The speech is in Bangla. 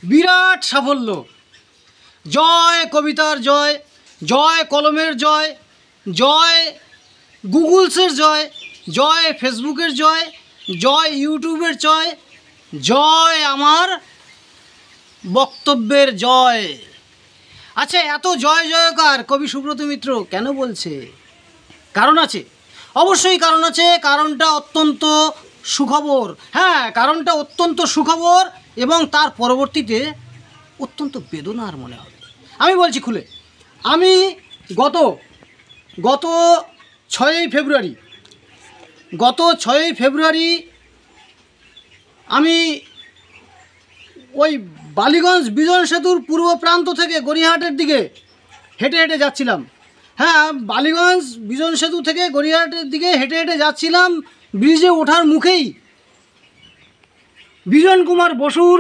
বিরাট সাফল্য। জয় কবিতার জয়, জয় কলমের জয়, জয় গুগলসের জয়, জয় ফেসবুকের জয়, জয় ইউটিউবের জয়, জয় আমার বক্তব্যের জয়। আচ্ছা, এত জয় জয়কার কবি সুব্রত মিত্র কেন বলছে? কারণ আছে, অবশ্যই কারণ আছে। কারণটা অত্যন্ত সুখবর। হ্যাঁ, কারণটা অত্যন্ত সুখবর এবং তার পরবর্তীতে অত্যন্ত বেদনার মনে হবে। আমি বলছি খুলে, আমি গত 6ই ফেব্রুয়ারি আমি ওই বালিগঞ্জ বিজন সেতুর পূর্ব প্রান্ত থেকে গড়িয়াহাটের দিকে হেঁটে হেঁটে যাচ্ছিলাম। হ্যাঁ, বালিগঞ্জ বিজন সেতু থেকে গড়িয়াহাটের দিকে হেঁটে হেঁটে যাচ্ছিলাম। ব্রিজে ওঠার মুখেই বিজন কুমার বসুর